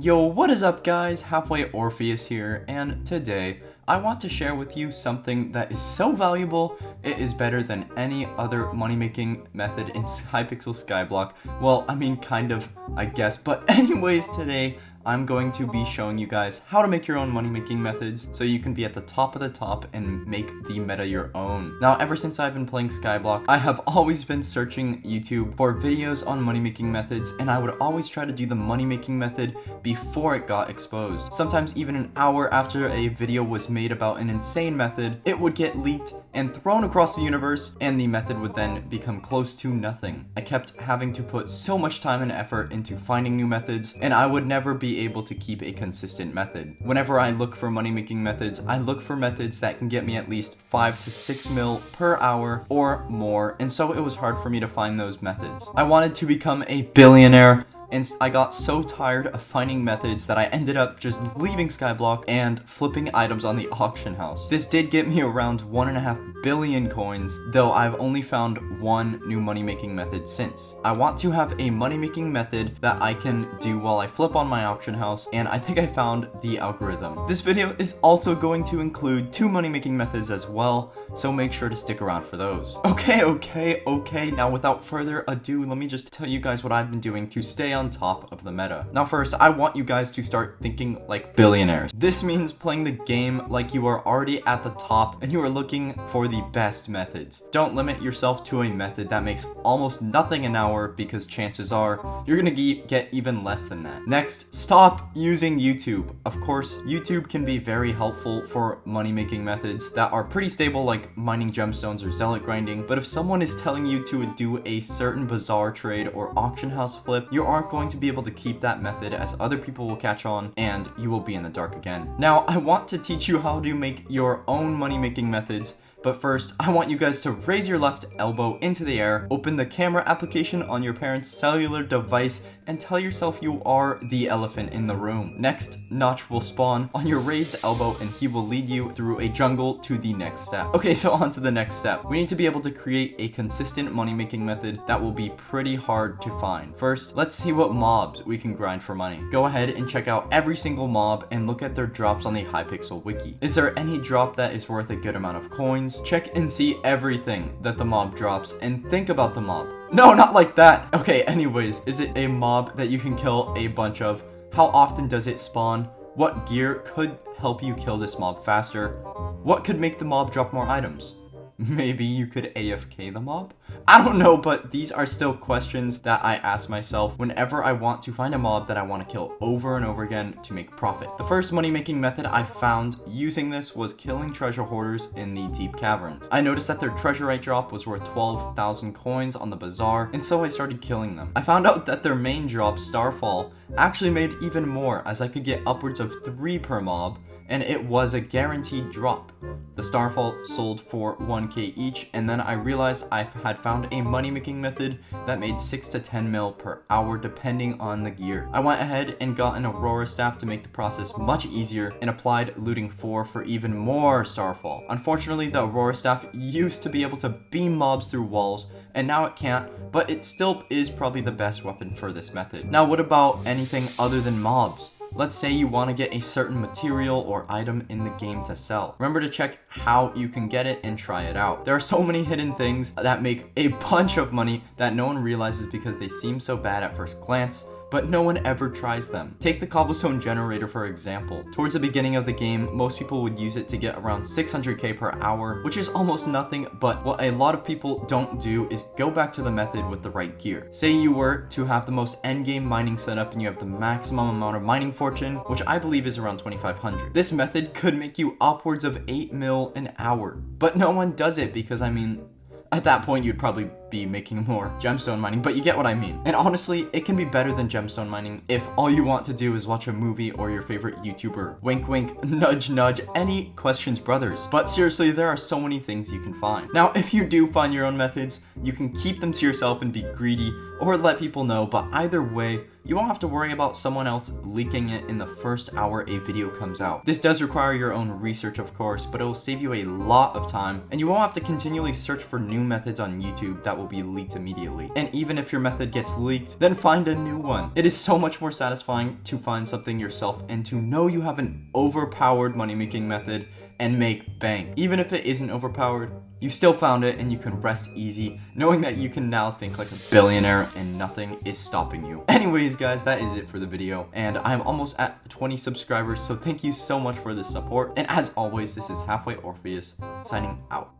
Yo, what is up guys? Halfway Orpheus here, and today I want to share with you something that is so valuable, it is better than any other money-making method in Hypixel Skyblock. Well, I mean kind of, I guess, but anyways today I'm going to be showing you guys how to make your own money-making methods so you can be at the top of the top and make the meta your own. Now, ever since I've been playing Skyblock, I have always been searching YouTube for videos on money-making methods, and I would always try to do the money-making method before it got exposed. Sometimes even an hour after a video was made about an insane method, it would get leaked and thrown across the universe, and the method would then become close to nothing. I kept having to put so much time and effort into finding new methods, and I would never be able to keep a consistent method. Whenever I look for money-making methods, I look for methods that can get me at least 5 to 6 mil per hour or more, and so it was hard for me to find those methods. I wanted to become a billionaire, and I got so tired of finding methods that I ended up just leaving Skyblock and flipping items on the auction house. This did get me around 1.5 billion coins, though I've only found one new money-making method since. I want to have a money-making method that I can do while I flip on my auction house, and I think I found the algorithm. This video is also going to include 2 money-making methods as well, so make sure to stick around for those. Okay, now without further ado, let me just tell you guys what I've been doing to stay on top of the meta. Now first, I want you guys to start thinking like billionaires. This means playing the game like you are already at the top and you are looking for the best methods. Don't limit yourself to a method that makes almost nothing an hour, because chances are you're gonna get even less than that. Next, stop using YouTube. Of course, YouTube can be very helpful for money-making methods that are pretty stable, like mining gemstones or zealot grinding, but if someone is telling you to do a certain bazaar trade or auction house flip, you aren't going to be able to keep that method, as other people will catch on and you will be in the dark again. Now, I want to teach you how to make your own money-making methods, but first, I want you guys to raise your left elbow into the air, open the camera application on your parents' cellular device, and tell yourself you are the elephant in the room. Next, Notch will spawn on your raised elbow and he will lead you through a jungle to the next step. Okay, so on to the next step. We need to be able to create a consistent money-making method that will be pretty hard to find. First, let's see what mobs we can grind for money. Go ahead and check out every single mob and look at their drops on the Hypixel wiki. Is there any drop that is worth a good amount of coins? Check and see everything that the mob drops and think about the mob. No, not like that. Okay, anyways, is it a mob that you can kill a bunch of? How often does it spawn? What gear could help you kill this mob faster? What could make the mob drop more items? Maybe you could AFK the mob? I don't know, but these are still questions that I ask myself whenever I want to find a mob that I want to kill over and over again to make profit. The first money-making method I found using this was killing treasure hoarders in the deep caverns. I noticed that their treasurite drop was worth 12,000 coins on the bazaar, and so I started killing them. I found out that their main drop, Starfall, actually made even more, as I could get upwards of 3 per mob, and it was a guaranteed drop. The Starfall sold for 1k each, and then I realized I had found a money-making method that made 6 to 10 mil per hour depending on the gear. I went ahead and got an Aurora staff to make the process much easier and applied looting 4 for even more Starfall. Unfortunately, the Aurora staff used to be able to beam mobs through walls, and now it can't, but it still is probably the best weapon for this method. Now, what about anything other than mobs? Let's say you want to get a certain material or item in the game to sell. Remember to check how you can get it and try it out. There are so many hidden things that make a bunch of money that no one realizes because they seem so bad at first glance, but no one ever tries them. Take the cobblestone generator for example. Towards the beginning of the game, most people would use it to get around 600k per hour, which is almost nothing, but what a lot of people don't do is go back to the method with the right gear. Say you were to have the most endgame mining setup and you have the maximum amount of mining fortune, which I believe is around 2500. This method could make you upwards of 8 mil an hour, but no one does it because, I mean, at that point, you'd probably be making more gemstone mining, but you get what I mean. And honestly, it can be better than gemstone mining if all you want to do is watch a movie or your favorite YouTuber. Wink, wink, nudge, nudge, any questions, brothers. But seriously, there are so many things you can find. Now, if you do find your own methods, you can keep them to yourself and be greedy, or let people know, but either way, you won't have to worry about someone else leaking it in the first hour a video comes out. This does require your own research, of course, but it will save you a lot of time, and you won't have to continually search for new methods on YouTube that will will be leaked immediately. And even if your method gets leaked, then find a new one. It is so much more satisfying to find something yourself and to know you have an overpowered money-making method and make bank. Even if it isn't overpowered, you still found it and you can rest easy knowing that you can now think like a billionaire and nothing is stopping you. Anyways, guys, that is it for the video, and I'm almost at 20 subscribers, so thank you so much for the support. And as always, this is Halfway Orpheus signing out.